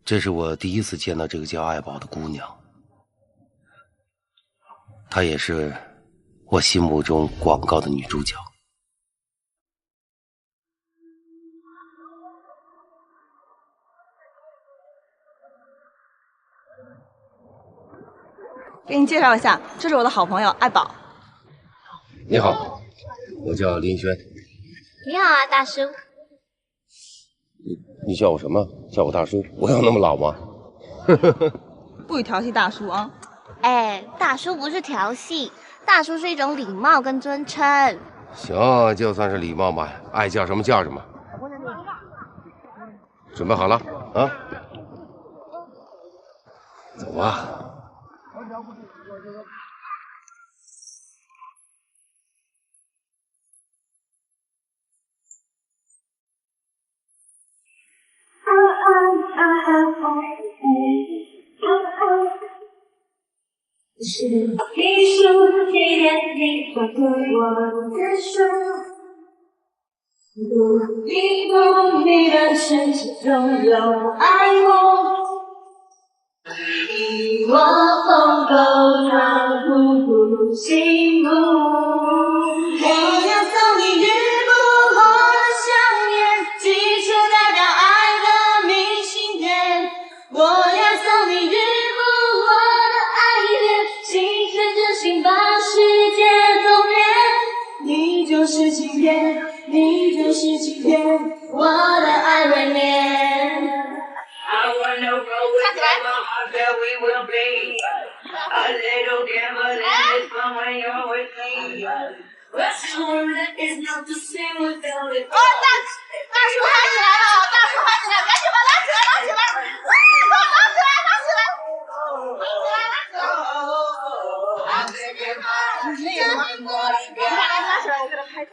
这是我第一次见到这个叫爱宝的姑娘，她也是我心目中广告的女主角。给你介绍一下，这是我的好朋友爱宝。你好，我叫林轩。你好啊，大叔。你叫我什么？叫我大叔？我有那么老吗？不许调戏大叔啊！哎，大叔不是调戏，大叔是一种礼貌跟尊称。行，就算是礼貌吧，爱叫什么叫什么。准备好了啊？走吧。是你说你眼里划过我的手，你懂你的世界中有爱我，你我风够长，互不幸福。我要送你日不落的想念，寄出代表爱的明信片。我要送你日不落的爱恋，心存真心把世界走遍。你就是晴天，你就是晴天，我的爱未眠。I wanna go with my heart that we will be a little gambling is fun when you're with me. Restaurant is not the same without it. 大叔嗨起来了！大叔嗨起来，赶紧把他拉起来，拉起来！拉起来，拉起来！我给他拍照。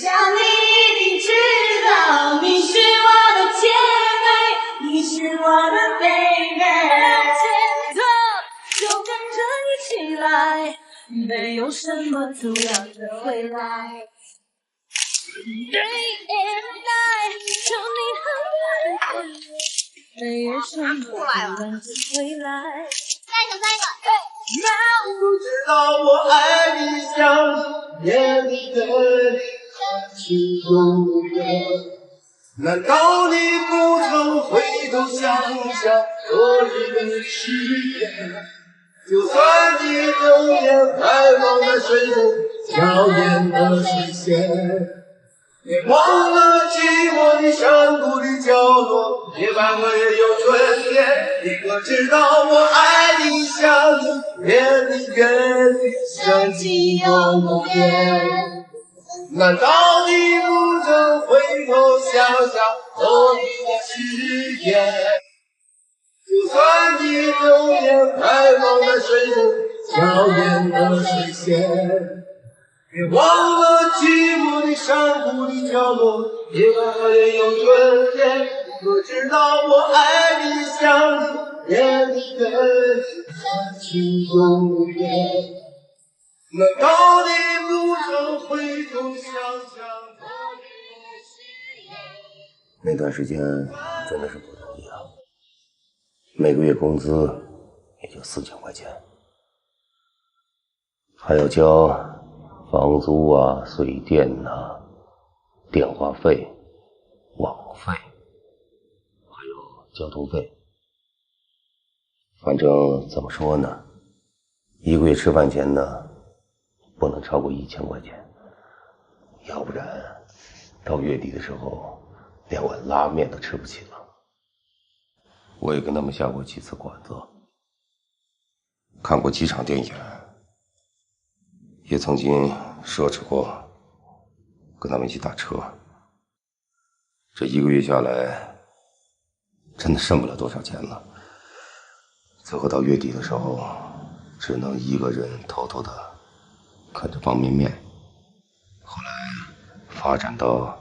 想你一定知道，你是我的姐妹，你是我的 baby。前走，就跟着一起来，没有什么阻挡着未来。Day and night，求你和我，没有什么阻挡着未来。三个。不知道我爱你像眼里的你，像心中的歌。难道你不曾回头想想昨日的誓言？就算你流年还忘在水中娇艳的水仙，别忘了寂寞的山谷的角落，夜半个也有春天。你可知道我爱你像眼里眼里像情有梦魇？难道你不曾回头想想昨日的誓言？就算你流年还忘在水中娇艳的水仙，别忘了寂寞的山谷的角落，夜晚也有春天。你可知道我爱你像眼里眼里像情有梦魇？难道你不曾回头想想昨日的誓言？那段时间真的是不容易啊，每个月工资也就4000块钱，还要交房租啊、水电啊、电话费、网费，还有交通费。反正怎么说呢，一个月吃饭钱呢不能超过1000块钱，要不然到月底的时候连碗拉面都吃不起了。我也跟他们下过几次馆子，看过几场电影，也曾经奢侈过跟他们一起打车。这一个月下来真的剩不了多少钱了，最后到月底的时候只能一个人偷偷的啃着方便面。后来发展到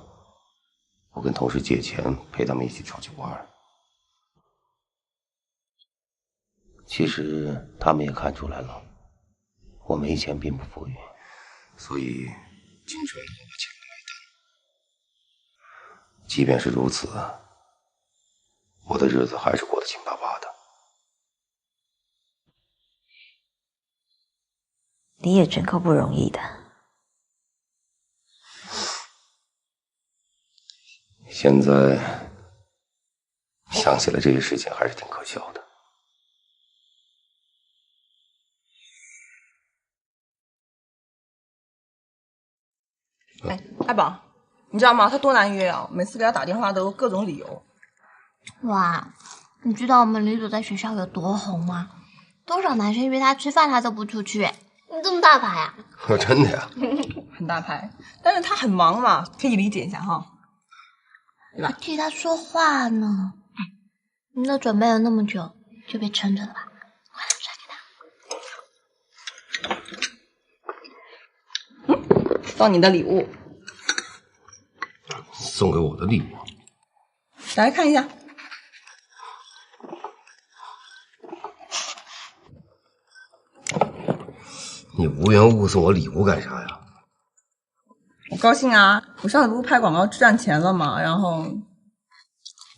我跟同事借钱陪他们一起出去玩。其实他们也看出来了，我没钱并不富裕，所以尽全力把钱买单。即便是如此，我的日子还是过得紧巴巴的。你也真够不容易的。现在想起来这些事情还是挺可笑的。哎，爱宝，你知道吗？他多难约啊！每次给他打电话都各种理由。哇，你知道我们李朵在学校有多红吗？多少男生约她吃饭，她都不出去。你这么大牌啊？真的呀？很大牌，但是他很忙嘛，可以理解一下哈。对吧？替他说话呢。你都准备了那么久，就别撑着了吧，快点甩给他。送你的礼物，送给我的礼物，打开看一下。你无缘无故送我礼物干啥呀？我高兴啊！我上次不是拍广告赚钱了嘛，然后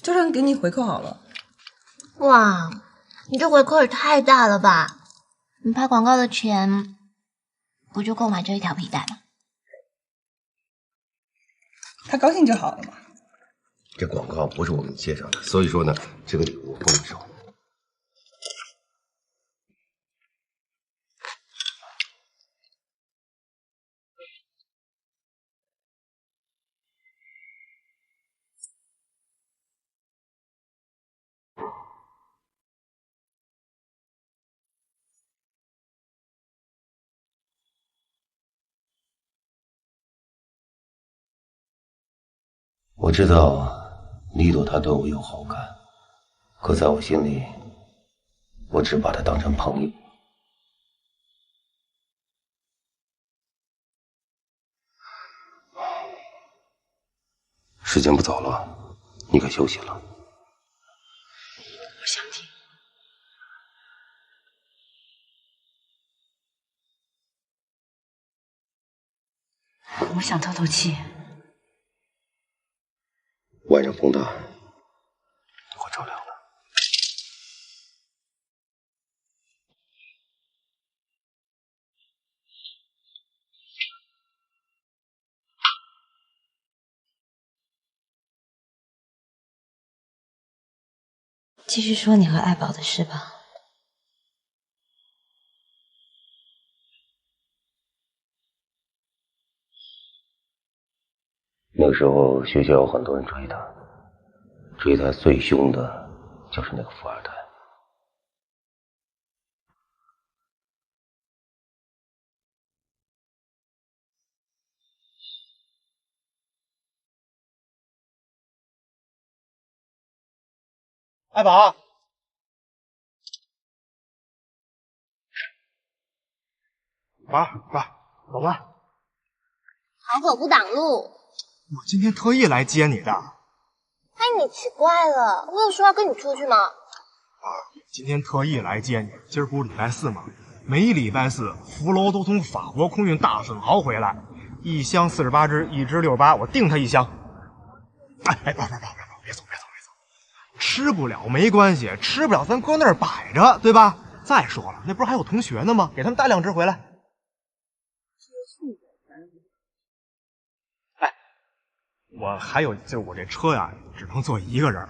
就算给你回扣好了。哇，你这回扣也太大了吧！你拍广告的钱不就够买这一条皮带吗？他高兴就好了嘛。这广告不是我给你介绍的，所以说呢，这个礼物不能收。我知道李朵她对我有好感，可在我心里，我只把她当成朋友。时间不早了，你该休息了。我想听。我想透透气。晚上风大，我着凉了。继续说你和爱宝的事吧。那个时候学校有很多人追他，追他最凶的就是那个富二代。爱宝，宝，走吧。好口不挡路。我今天特意来接你的。哎，你奇怪了，我有说要跟你出去吗？今天特意来接你，今儿不是礼拜四吗？每礼拜四，福楼都从法国空运大生蚝回来，一箱48只，一只68，我订他一箱。哎，宝，别走，吃不了没关系，吃不了咱搁那儿摆着，对吧？再说了，那不是还有同学呢吗？给他们带2只回来。哎，我还有就是我这车呀，只能坐1个人。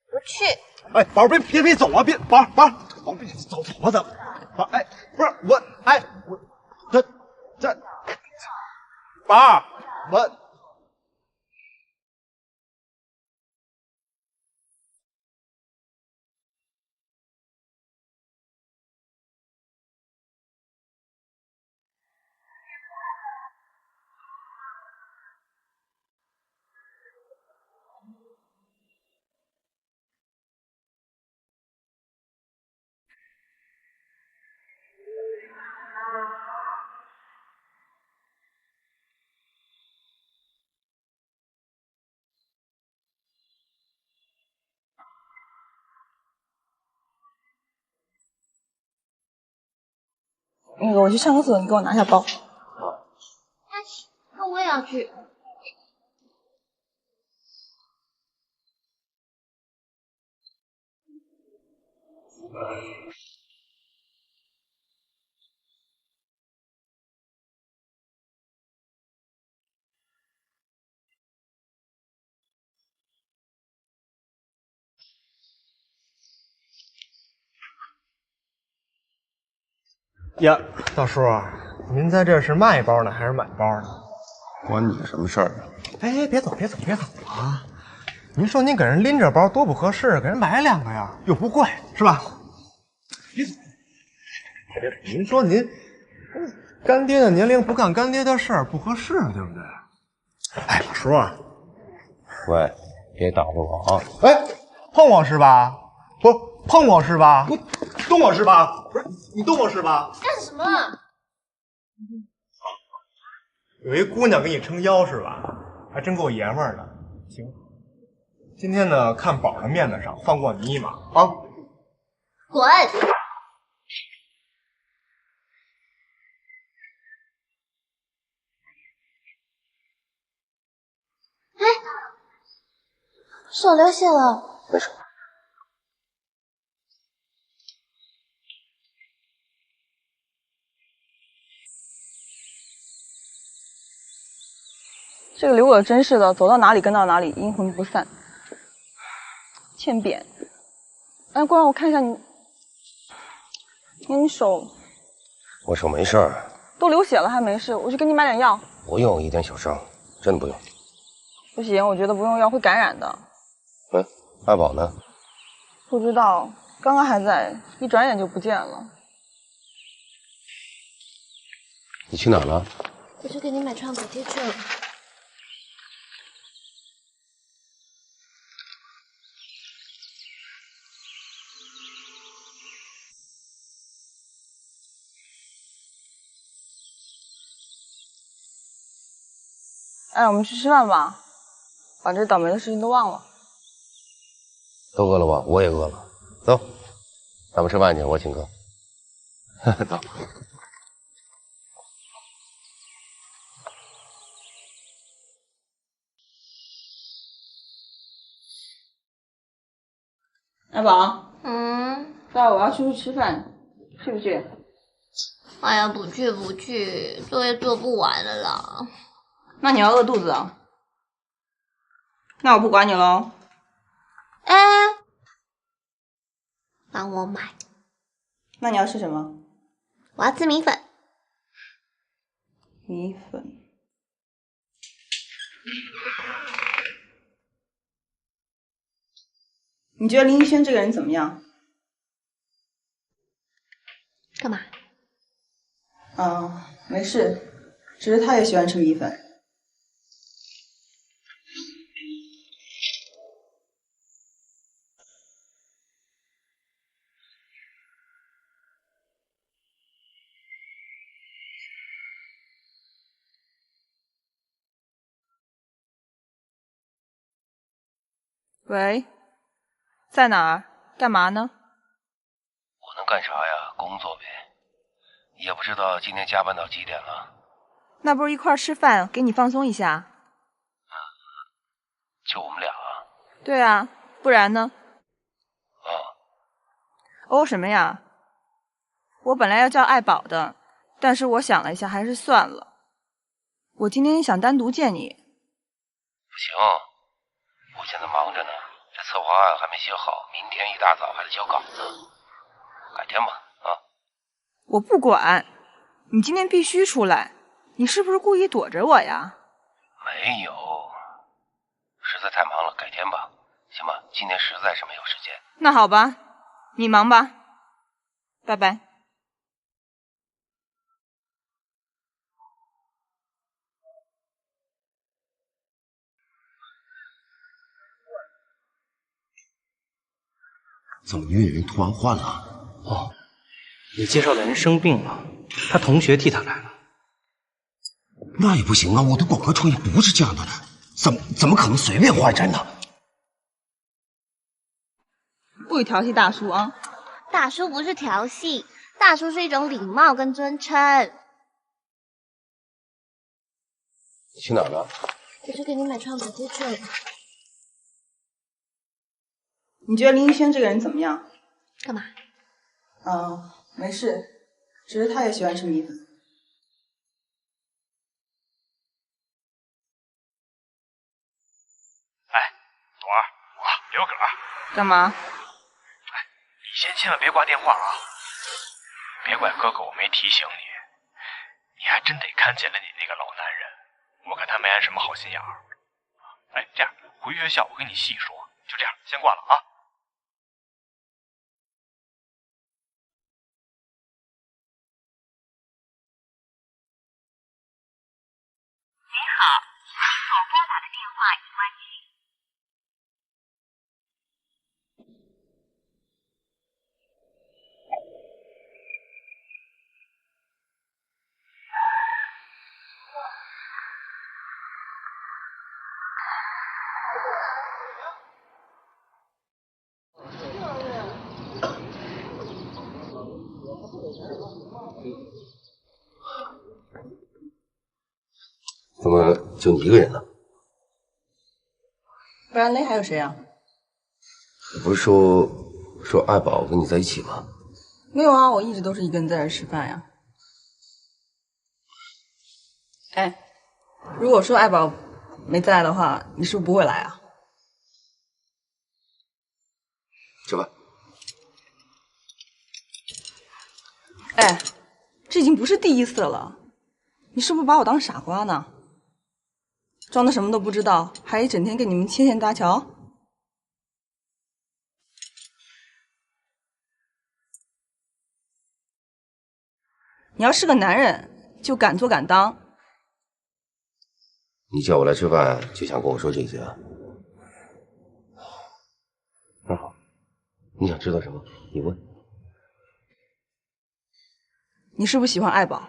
不去。哎，宝儿别走啊！别，宝儿别走吧，咱宝儿，哎，不是我，哎，我这宝儿，我。那个我去上个厕所，你给我拿下包。那我也要去。呀，大叔，您在这是卖包呢还是买包呢？关你什么事儿啊？哎，别走啊！您说您给人拎着包多不合适，给人买2个呀，又不贵，是吧？别走！您说您干爹的年龄不干干爹的事儿不合适，对不对？哎，老叔，喂，别挡着我啊！哎，碰我是吧？不是碰我是吧？不动我是吧？不是你动我是吧？干什么？有一姑娘给你撑腰是吧？还真够爷们儿的。行，今天呢，看宝的面子上放过你一马啊！滚！哎，手流血了。没事。这个刘葛真是的，走到哪里跟到哪里，阴魂不散。欠扁。哎，过让我看一下你手。我手没事儿。都流血了还没事，我去给你买点药。不用，一点小伤，真的不用。不行，我觉得不用药会感染的。爱宝呢？不知道，刚刚还在，一转眼就不见了。你去哪儿了？我去给你买创可贴去了。哎，我们去吃饭吧，把这倒霉的事情都忘了。都饿了吧？我也饿了。走，咱们吃饭去，我请客。走。爱宝，待会我要出去吃饭，去不去？哎呀，不去，作业做不完了啦。那你要饿肚子啊？那我不管你喽。哎，帮我买。那你要吃什么？我要吃米粉。米粉。你觉得林一轩这个人怎么样？干嘛？没事，只是他也喜欢吃米粉。喂，在哪儿？干嘛呢？我能干啥呀？工作呗。也不知道今天加班到几点了。那不是一块儿吃饭，给你放松一下。就我们俩啊？对啊，不然呢？哦什么呀？我本来要叫爱宝的，但是我想了一下，还是算了。我今天想单独见你。不行，我现在忙着呢，这策划案还没写好，明天一大早还得交稿子。改天吧，啊。我不管，你今天必须出来。你是不是故意躲着我呀？没有，实在太忙了，改天吧，行吧？今天实在是没有时间。那好吧，你忙吧，拜拜。怎么岳云突然换了？哦，你介绍的人生病了，他同学替他来了。那也不行啊！我的广告创意不是这样的人，怎么可能随便换人呢？不许调戏大叔啊！大叔不是调戏，大叔是一种礼貌跟尊称。你去哪儿了？我去给你买创可贴去了。你觉得林一轩这个人怎么样？干嘛？没事，只是他也喜欢吃米粉。朵儿，刘葛，干嘛？你先千万别挂电话啊！别怪哥哥我没提醒你，你还真得看见了你那个老男人，我看他没安什么好心眼儿。哎，这样回学校我跟你细说，就这样，先挂了啊。您好，您所拨打的电话已关机。怎么就你一个人呢？不然嘞还有谁啊？你不是说爱宝跟你在一起吗？没有啊，我一直都是一个人在这吃饭呀。哎，如果说爱宝没在的话，你是不是不会来啊？吃饭。哎，这已经不是第一次了，你是不是把我当傻瓜呢？装的什么都不知道，还一整天跟你们牵线搭桥。你要是个男人，就敢做敢当。你叫我来吃饭，就想跟我说这些？那好，你想知道什么？你问。你是不是喜欢爱宝？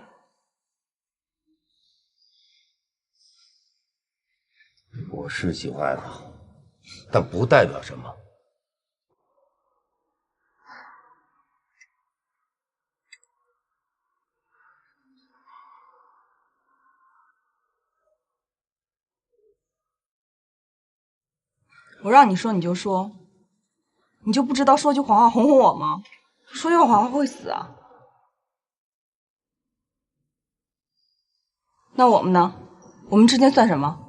我是喜欢爱宝，但不代表什么。我让你说你就说，你就不知道说句谎话哄哄我吗？说句谎话会死啊！那我们呢？我们之间算什么？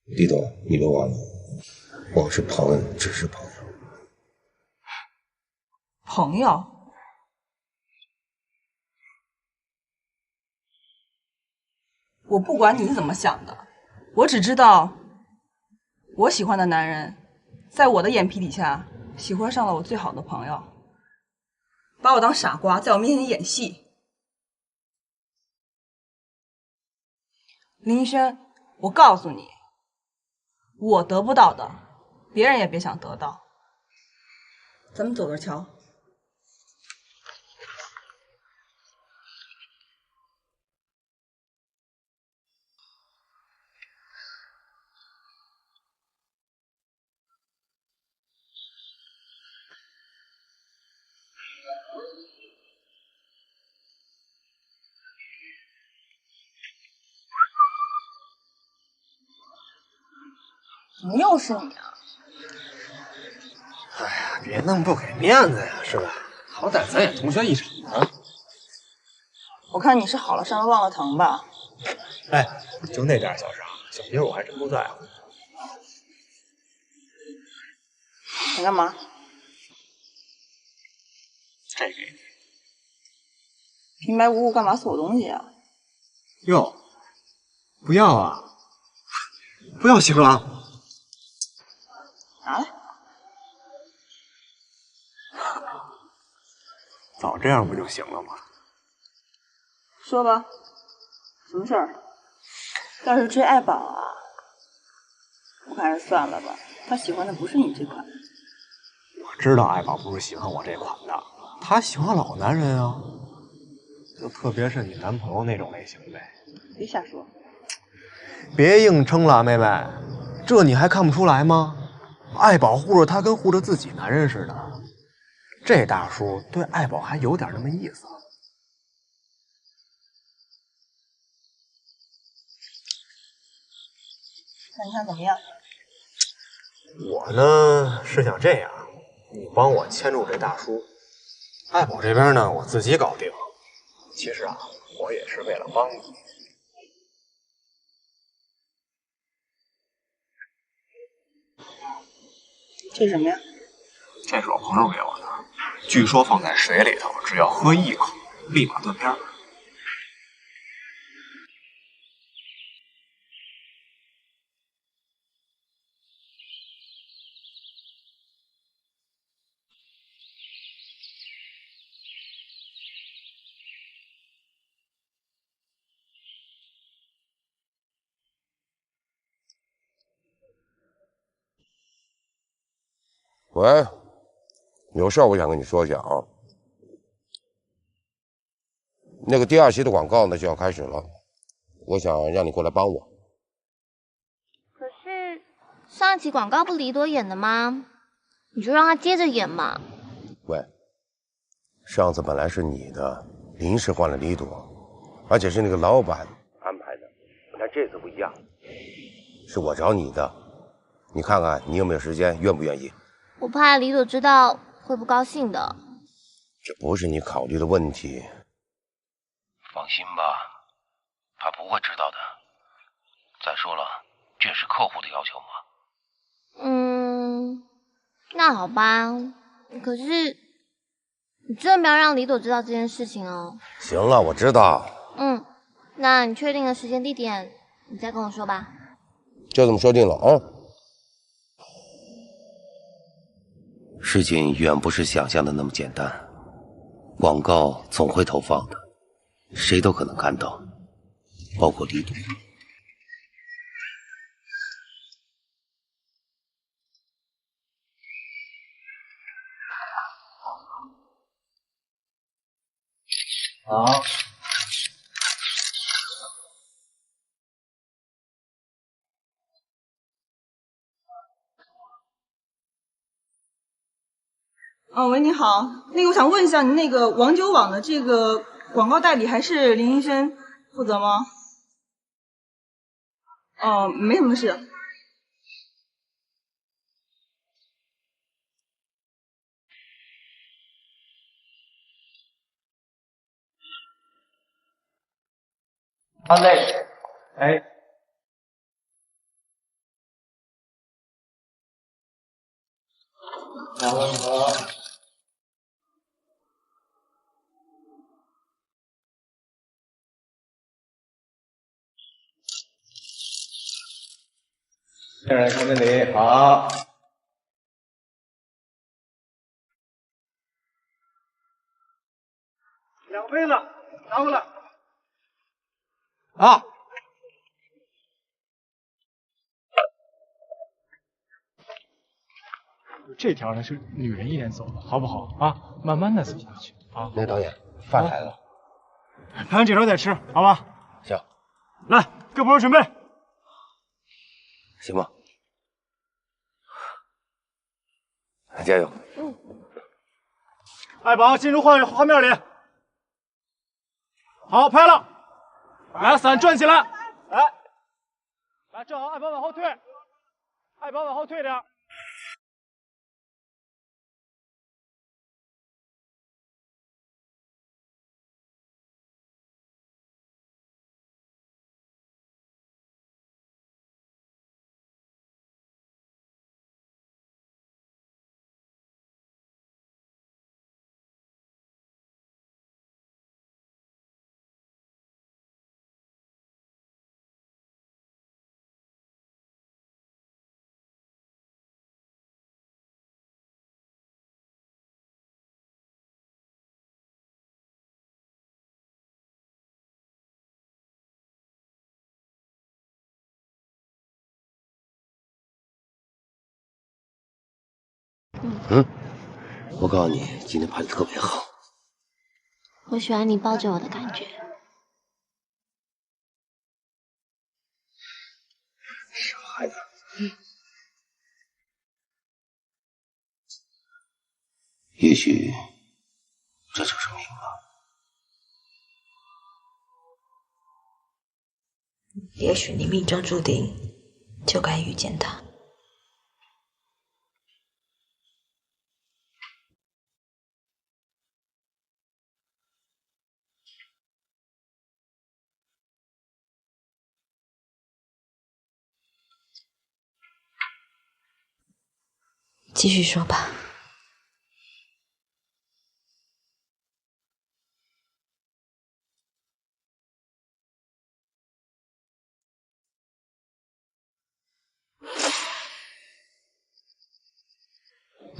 李董，你别忘了，我们是朋友，只是朋友。朋友？我不管你怎么想的，我只知道，我喜欢的男人，在我的眼皮底下喜欢上了我最好的朋友，把我当傻瓜，在我面前演戏。林一轩，我告诉你，我得不到的，别人也别想得到。咱们走着瞧。怎么又是你啊？哎呀，别那么不给面子呀，是吧？好歹咱也同学一场啊。我看你是好了伤了忘了疼吧？哎，就那点小伤，小妮我还真不在乎。想干嘛？这给你。平白无故干嘛送我东西啊？哟，不要啊！不要行了。拿来。早这样不就行了吗？说吧，什么事儿？要是追爱宝啊，我看还是算了吧。他喜欢的不是你这款。我知道爱宝不是喜欢我这款的，他喜欢老男人啊，就特别是你男朋友那种类型呗。别瞎说。别硬撑了，妹妹，这你还看不出来吗？爱宝护着他跟护着自己男人似的，这大叔对爱宝还有点那么意思。那你想怎么样？我呢是想这样，你帮我牵住这大叔，爱宝这边呢我自己搞定。其实啊，我也是为了帮你。这是什么呀？这是我朋友给我的，据说放在水里头，只要喝一口，立马断片。喂，有事儿我想跟你说一下啊。那个第2期的广告呢就要开始了，我想让你过来帮我。可是上一期广告不李朵演的吗？你就让他接着演嘛。喂，上次本来是你的，临时换了李朵，而且是那个老板安排的，但这次不一样，是我找你的。你看看你有没有时间，愿不愿意？我怕李朵知道会不高兴的。这不是你考虑的问题。放心吧，他不会知道的。再说了，这是客户的要求嘛。那好吧。可是你真的不要让李朵知道这件事情哦。行了，我知道。那你确定了时间地点，你再跟我说吧。就这么说定了啊。事情远不是想象的那么简单，广告总会投放的，谁都可能看到，包括李朵。好。喂，你好，那个我想问一下，你那个王九网的这个广告代理还是林一轩负责吗？没什么事。安内，哎，两位和。现在看这里，好。两个杯子，拿过来。啊！这条呢是女人一脸走的，好不好啊？慢慢的走下去啊。那导演，饭来了，拍完这条再吃，好吧？行。来，各部门准备。行吧。加油。爱宝进入画面里。好，拍了。来，伞转起来。来，正好，爱宝往后退。爱宝往后退点。我告诉你，今天拍的特别好。我喜欢你抱着我的感觉。傻孩子。也许这就是命吧。也许你命中注定就该遇见他。继续说吧。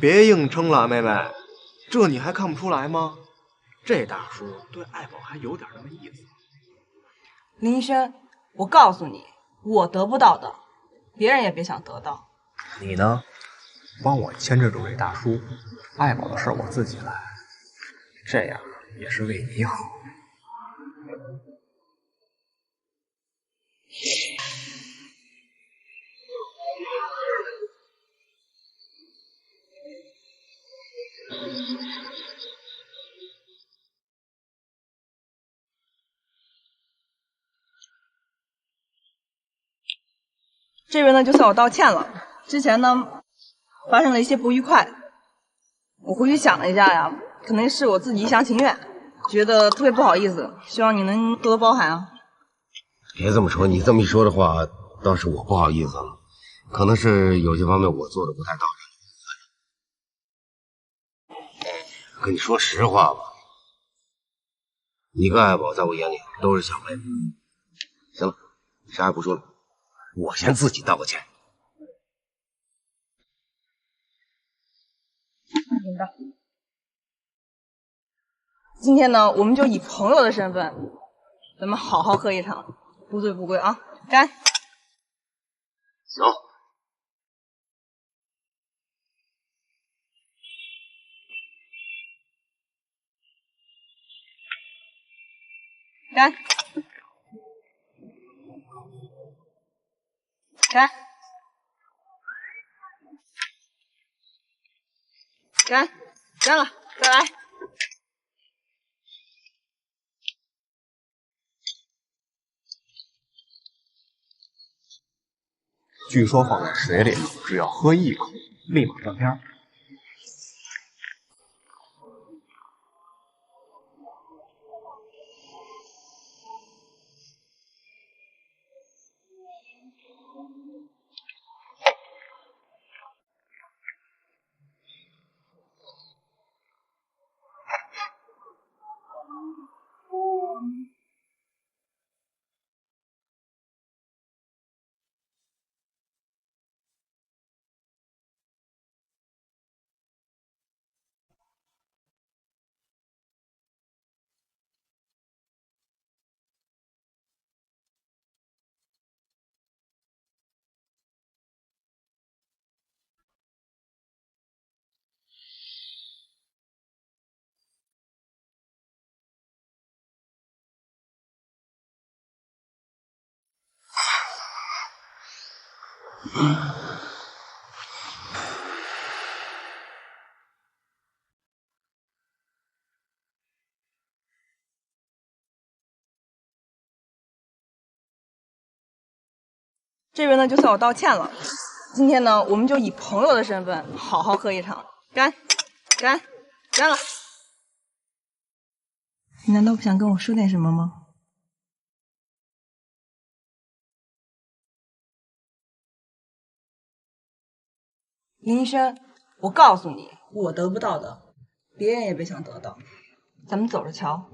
别硬撑了，妹妹，这你还看不出来吗？这大叔对爱宝还有点那么意思。林一轩，我告诉你，我得不到的，别人也别想得到。你呢，帮我牵制住这大叔，爱宝的事我自己来，这样也是为你好。这边呢，就算我道歉了。之前呢，发生了一些不愉快，我回去想了一下呀，可能是我自己一厢情愿，觉得特别不好意思，希望你能多多包涵啊。别这么说，你这么一说的话，倒是我不好意思了，可能是有些方面我做的不太到位。跟你说实话吧，你跟爱宝在我眼里都是小妹妹。行了，啥也不说了，我先自己道个歉。明白。今天呢，我们就以朋友的身份，咱们好好喝一场，不醉不归啊！干！行。干！干！干！干了，再来！据说放在水里，只要喝一口，立马断片。这边呢，就算我道歉了。今天呢，我们就以朋友的身份，好好喝一场。干！干！干了！你难道不想跟我说点什么吗？林一轩，我告诉你，我得不到的，别人也别想得到。咱们走着瞧。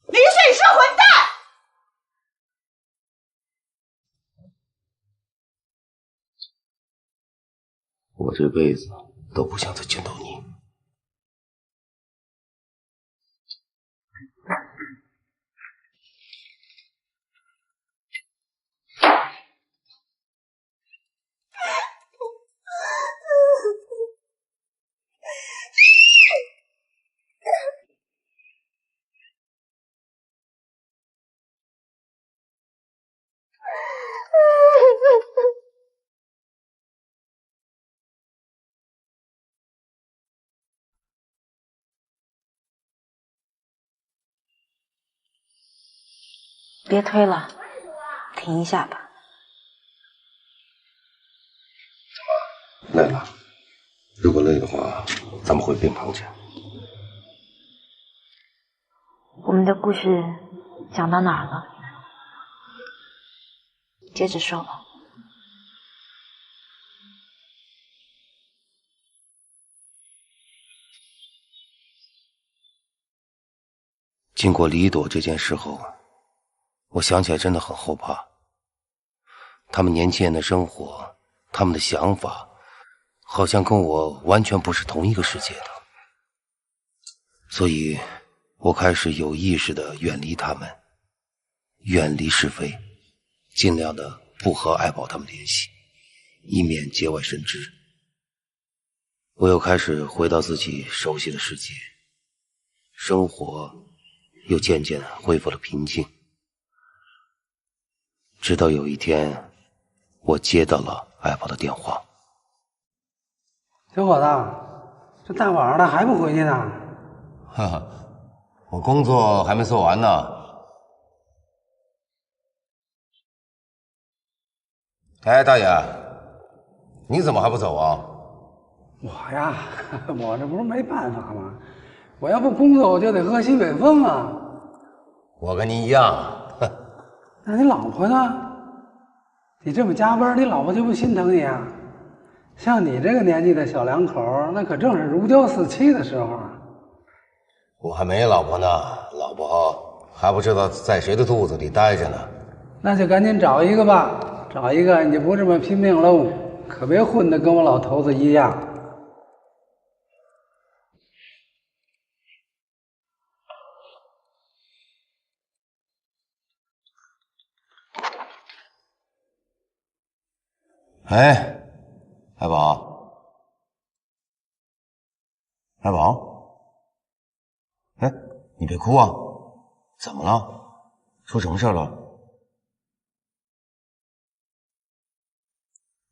林轩，你是个混蛋！我这辈子都不想再见到你。别推了，停一下吧。累了？如果累的话，咱们回病房去。我们的故事讲到哪儿了？接着说吧。经过李朵这件事后，我想起来真的很后怕。他们年轻人的生活，他们的想法，好像跟我完全不是同一个世界的。所以我开始有意识地远离他们，远离是非，尽量的不和爱宝他们联系，以免节外生枝。我又开始回到自己熟悉的世界，生活又渐渐恢复了平静。直到有一天，我接到了爱宝的电话。小伙子，这大晚上的还不回去呢？哈哈，我工作还没做完呢。哎，大爷，你怎么还不走啊？我呀，我这不是没办法吗？我要不工作，我就得喝西北风啊。我跟你一样。那你老婆呢？你这么加班，你老婆就不心疼你啊？像你这个年纪的小两口，那可正是如胶似漆的时候啊。我还没老婆呢，老婆还不知道在谁的肚子里待着呢。那就赶紧找一个吧，找一个你就不这么拼命喽，可别混得跟我老头子一样。哎，爱宝，爱宝，哎，你别哭啊！怎么了？出什么事了？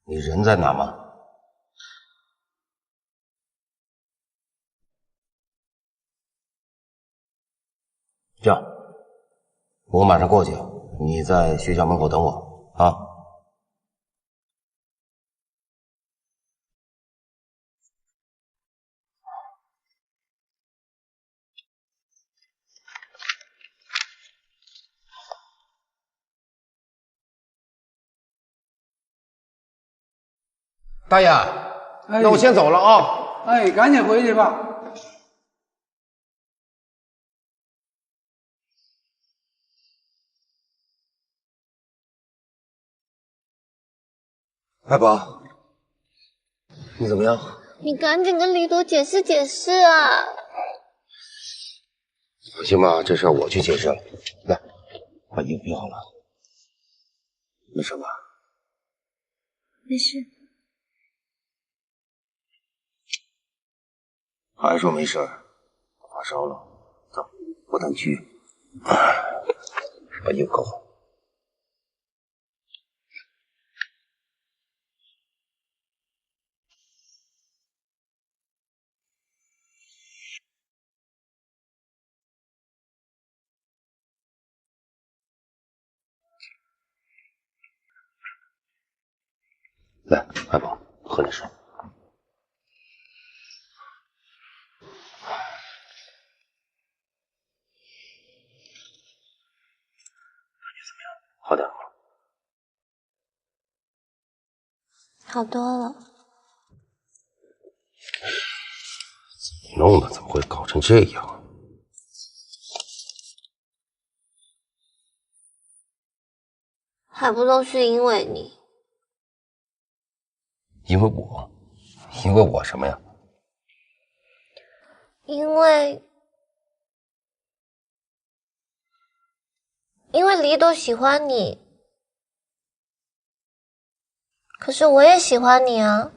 你人在哪吗？这样，我马上过去，你在学校门口等我啊。大爷，那我先走了啊！哎，赶紧回去吧。爱宝，你怎么样？你赶紧跟李朵解释解释啊！放心吧，这事儿我去解释了。来，把衣服披好了。没事吧？没事。还说没事，发烧了。走，我带你去。把衣服扣好。来，爱宝，喝点水。好点了吗？好多了。怎么弄的？怎么会搞成这样？还不都是因为你？因为我？因为我什么呀？因为李朵喜欢你，可是我也喜欢你啊。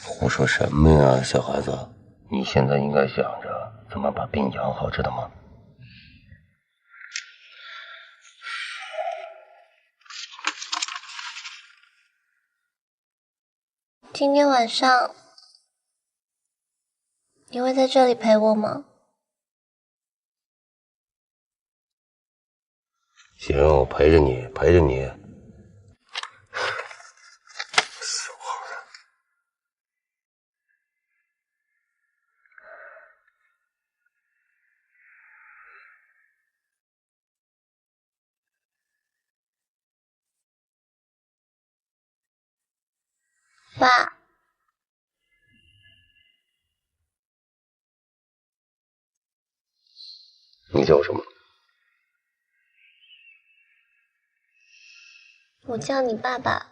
胡说什么呀，小孩子！你现在应该想着怎么把病养好，知道吗？今天晚上你会在这里陪我吗？行，我陪着你，陪着你。爸，你叫我什么？我叫你爸爸。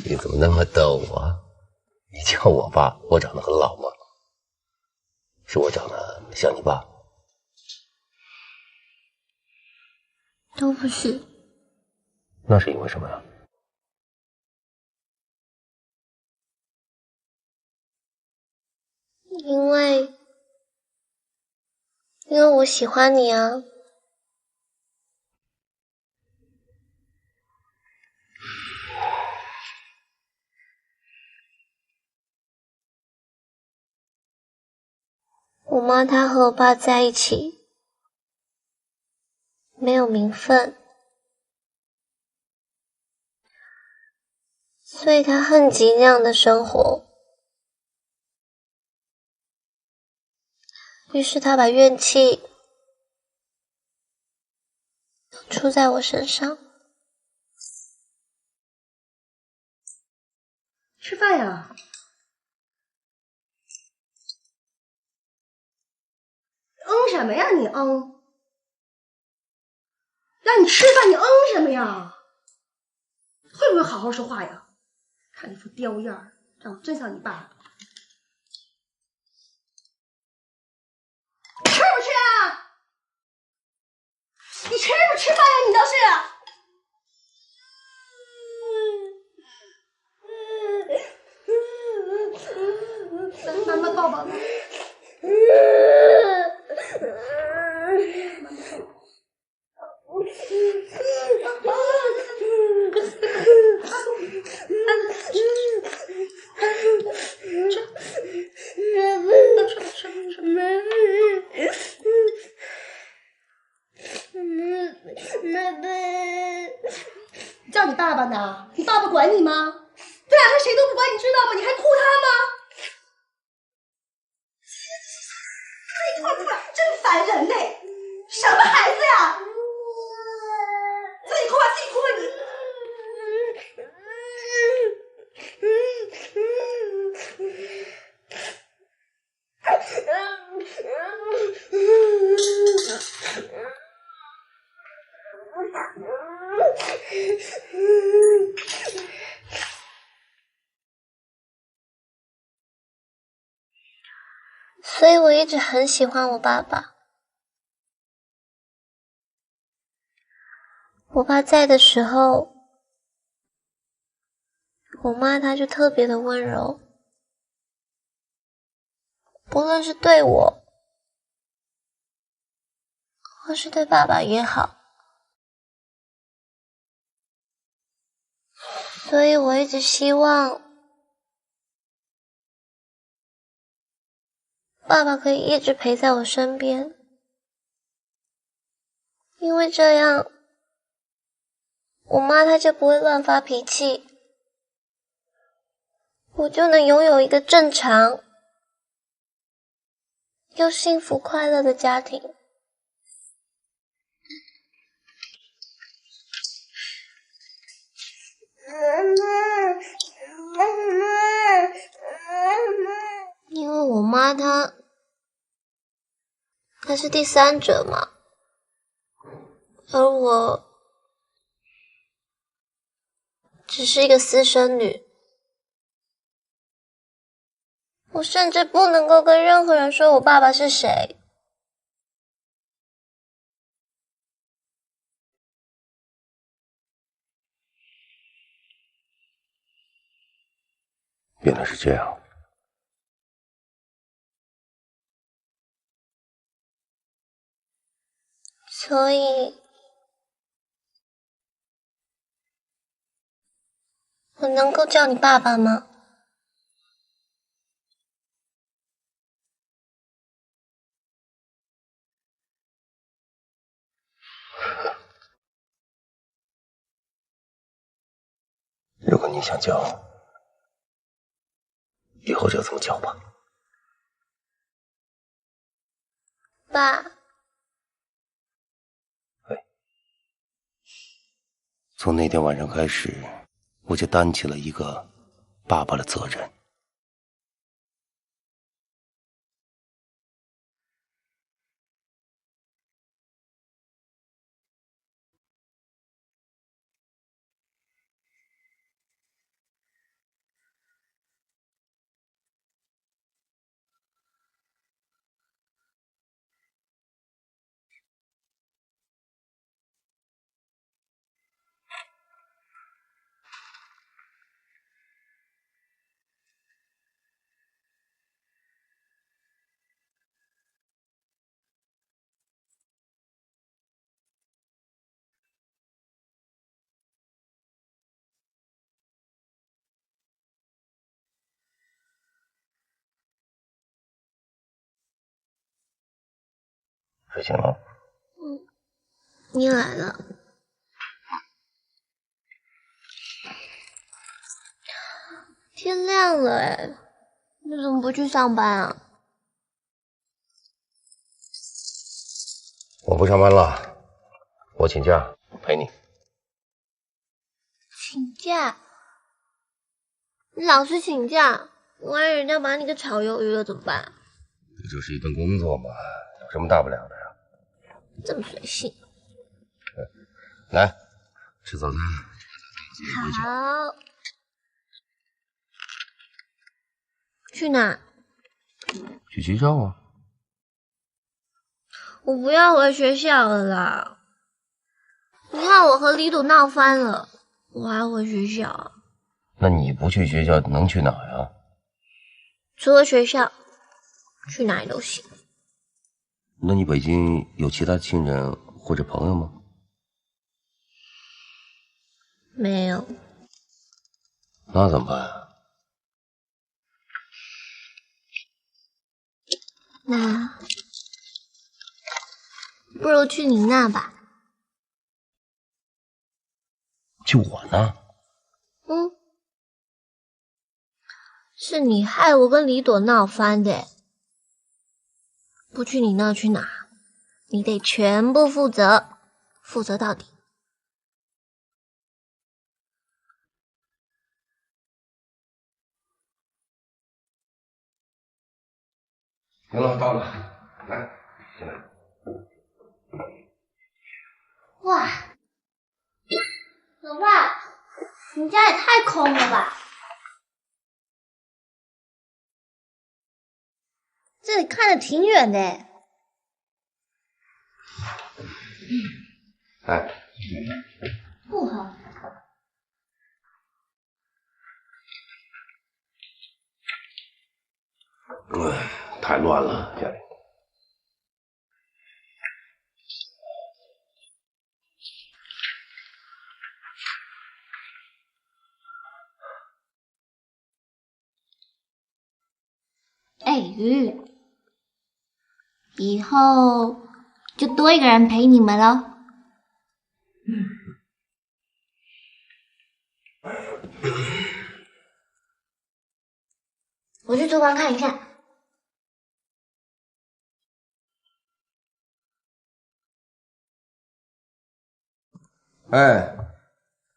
你怎么那么逗啊？你叫我爸，我长得很老吗？是我长得像你爸？都不是。那是因为什么呀？因为我喜欢你啊。我妈她和我爸在一起，没有名分，所以她恨极那样的生活。于是她把怨气出在我身上。吃饭呀！什么呀你让你吃饭你什么呀？会不会好好说话呀？看那副刁样儿，长得真像你爸。吃不吃啊？你吃不吃饭呀？你倒是。妈妈抱抱吧。叫你爸爸呢？你爸爸管你吗？这两天谁都不管，你知道吗？你还哭他吗？自己哭哭，真烦人嘞！什么孩子呀？自己哭吧，自己哭吧你。所以我一直很喜欢我爸爸。我爸在的时候，我妈她就特别的温柔，不论是对我，或是对爸爸也好。所以我一直希望爸爸可以一直陪在我身边，因为这样我妈她就不会乱发脾气，我就能拥有一个正常又幸福快乐的家庭。因为我妈她是第三者嘛，而我只是一个私生女，我甚至不能够跟任何人说我爸爸是谁。原来是这样。所以我能够叫你爸爸吗？如果你想叫，以后就这么叫吧。爸。从那天晚上开始，我就担起了一个爸爸的责任。睡醒了？你来了。天亮了哎，你怎么不去上班啊？我不上班了，我请假陪你。请假？你老是请假，万一人家把你给炒鱿鱼了怎么办？这就是一份工作嘛，有什么大不了的呀？这么随性。来，吃早餐。好。去哪？去学校啊。我不要回学校了啦！你看我和李赌闹翻了，我还回学校啊？那你不去学校能去哪呀？除了学校，去哪里都行。那你北京有其他亲人或者朋友吗？没有。那怎么办啊？那不如去你那吧。去我那？是你害我跟李朵闹翻的，不去你那去哪？你得全部负责，负责到底。行了，到了，来，进来。哇，老爸，你家也太空了吧！这里看着挺远的。哎，不好。太乱了，家里。哎，鱼，以后就多一个人陪你们喽。我去厨房看一看。哎，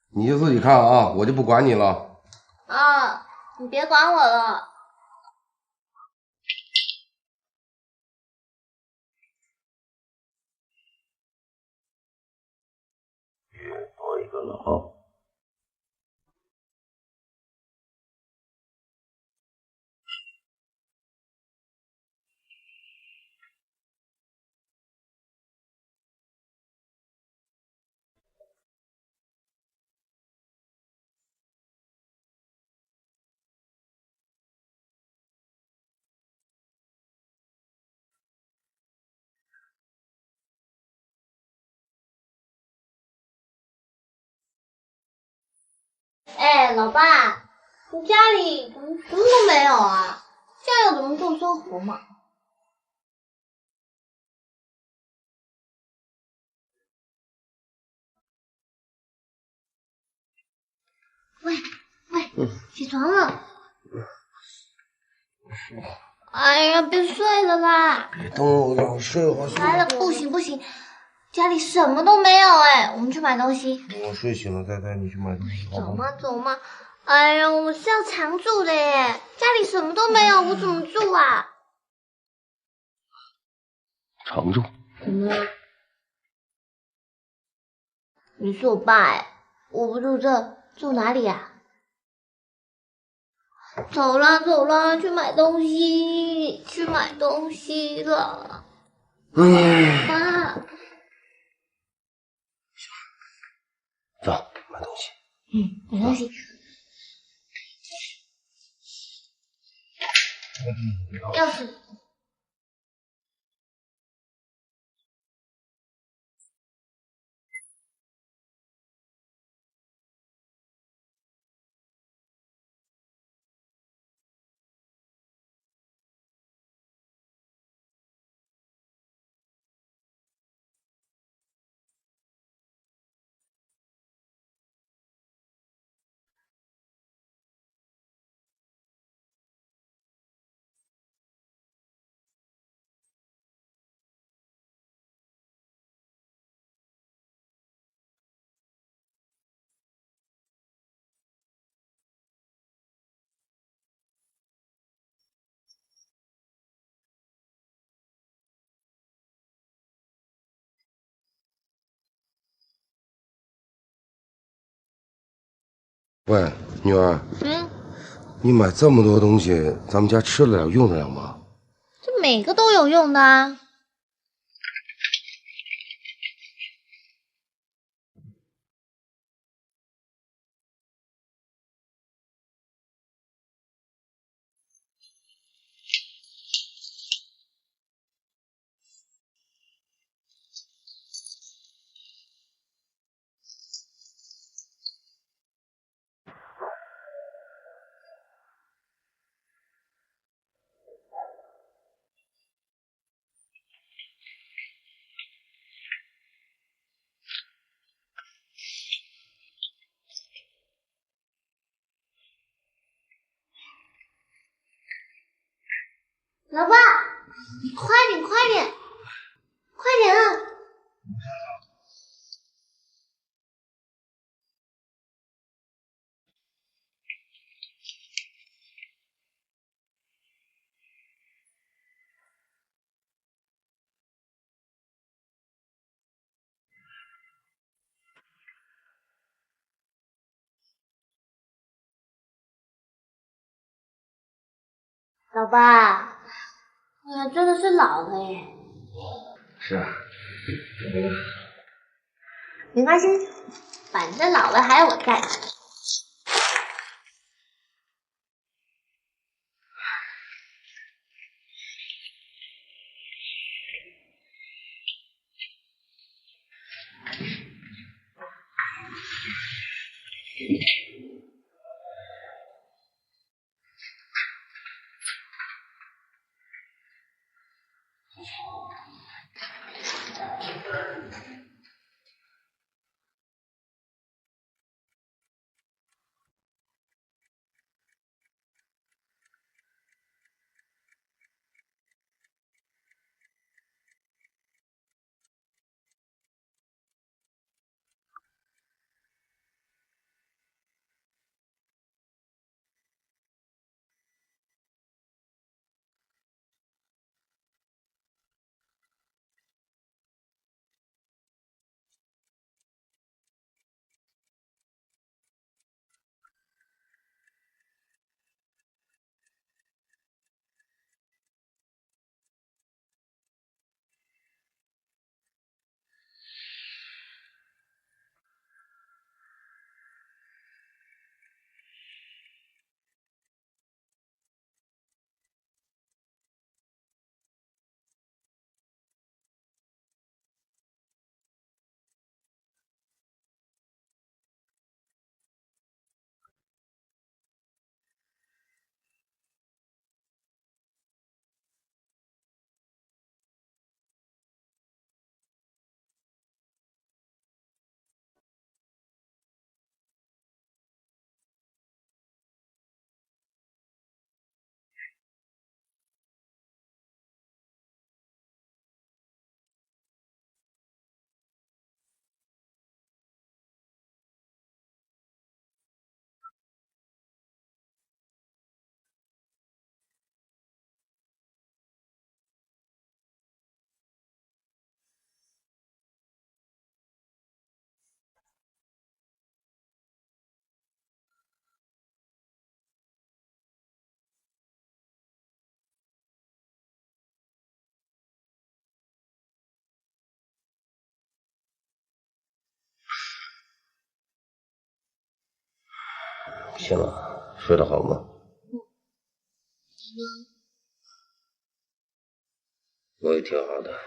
你就自己看啊，我就不管你了。啊，你别管我了。多一个了啊。哎，老爸，你家里怎么什么都没有啊？这样又怎么过生活嘛？喂，起床了。哎呀，别睡了啦！别动我，让我睡会儿。来了，不行不行，家里什么都没有哎，我们去买东西。我睡醒了再带你去买东西。走嘛走嘛。哎呀，我是要常住的耶，家里什么都没有，我怎么住啊？常住？怎么了？你是我爸哎，我不住这，住哪里啊？走啦走啦，去买东西，去买东西了。爸，走，买东西。买东西。钥匙。喂，女儿。你买这么多东西，咱们家吃得了用得了吗？这每个都有用的啊。老爸，你快点，快点，快点啊！老爸，哎呀，真的是老了耶。是啊。没关系，反正老了还有我在。醒了，睡得好吗？我也挺好的。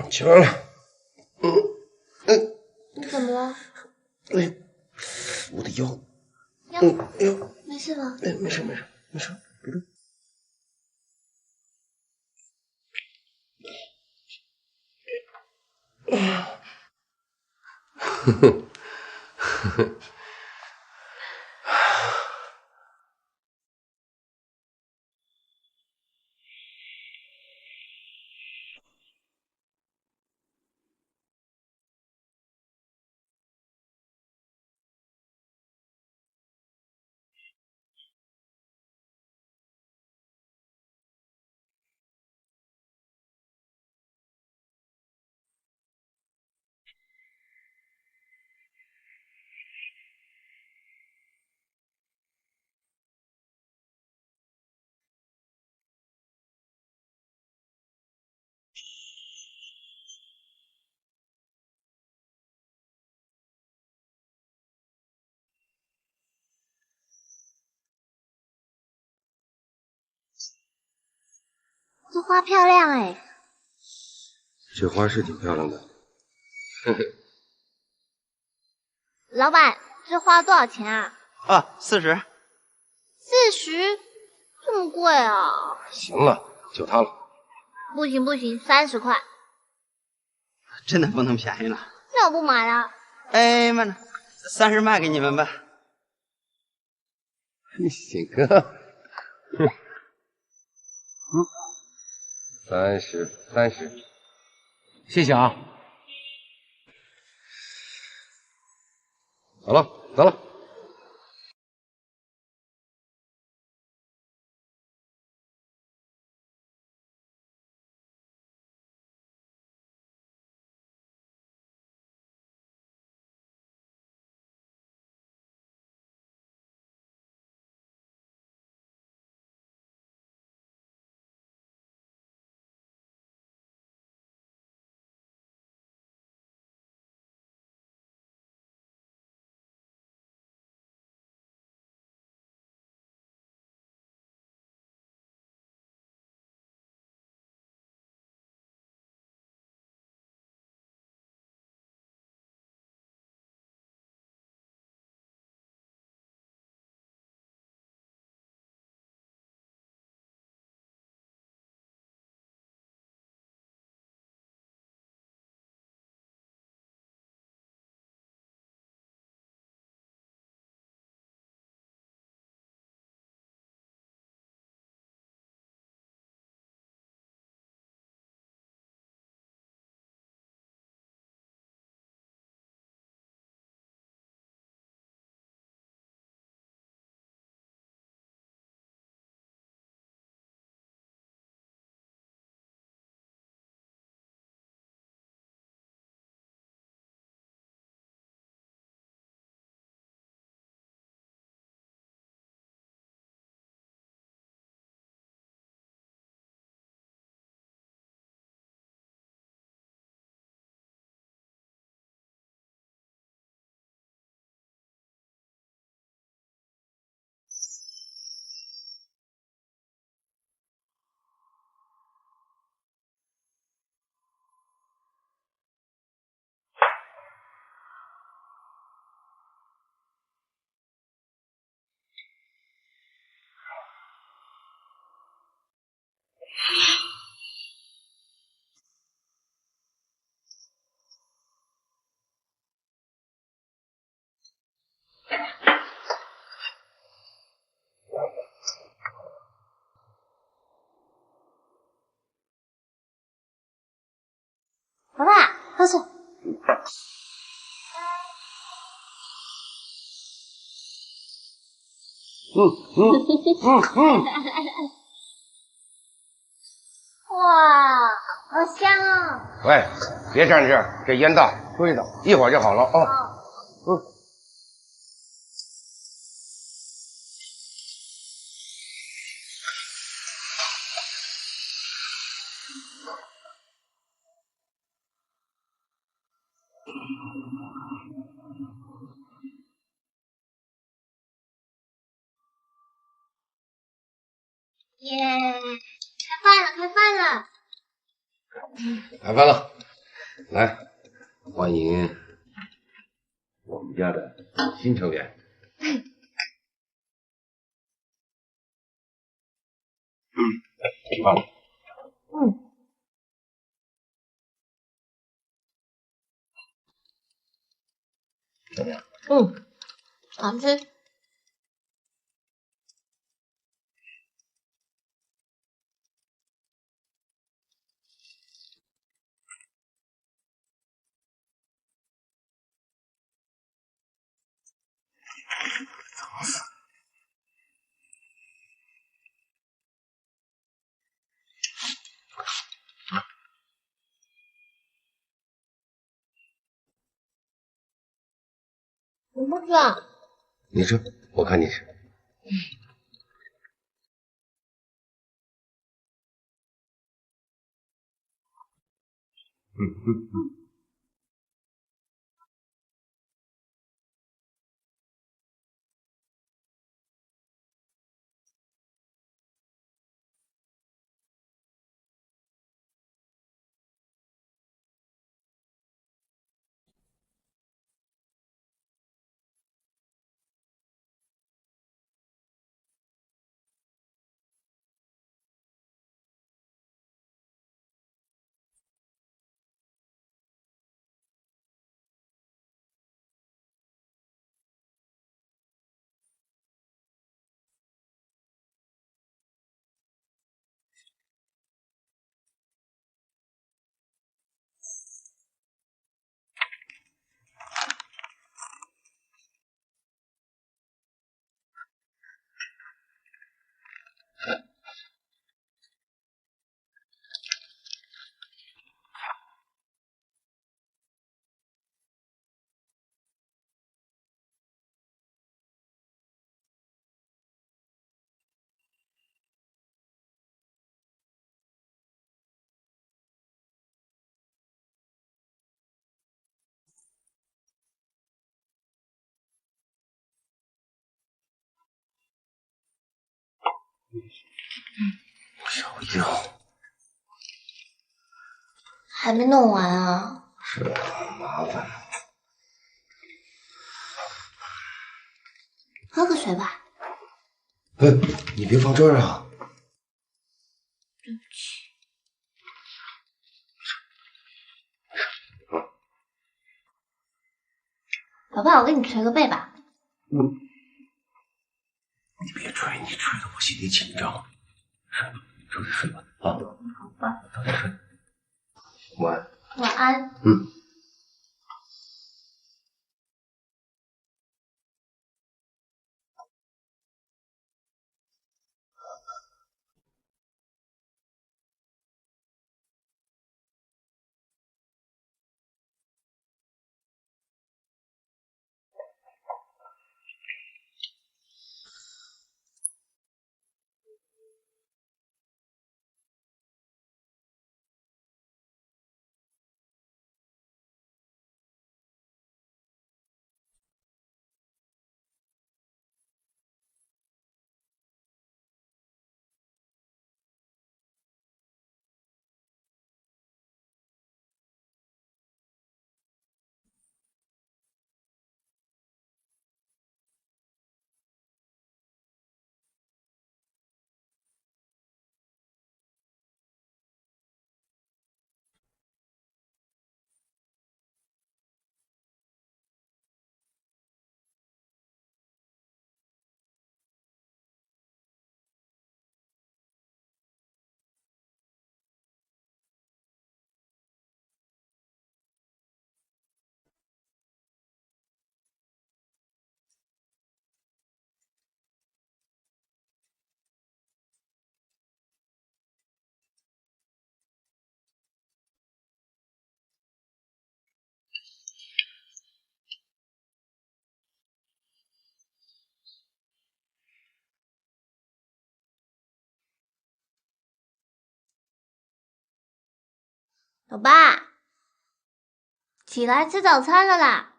起来了。你怎么了？哎，我的腰。腰？腰。没事吧？哎，没事，别动。呵呵。这花漂亮哎。这花是挺漂亮的。呵呵。老板，这花多少钱啊？40。40？这么贵啊？行了，就它了。不行，30块。真的不能便宜了。那我不买了。哎，慢着，30卖给你们吧。喜哥。30，谢谢啊。好了，走了。老大，喝水。哇，好香啊！喂，别站这儿，这烟大，堆的，一会儿就好了啊。耶！开饭了，开饭了！开饭了，来，欢迎我们家的新成员。吃饭了。怎么样？好吃。我不吃。你吃，我看你吃。吓我一跳。还没弄完啊？是啊，麻烦。喝个水吧。你别放这儿啊。对不起。宝宝，我给你捶个背吧。你别吹，你吹的我心里紧张。睡吧，睡吧，啊。好吧。早点睡。晚安。晚安。老爸，起来吃早餐了啦！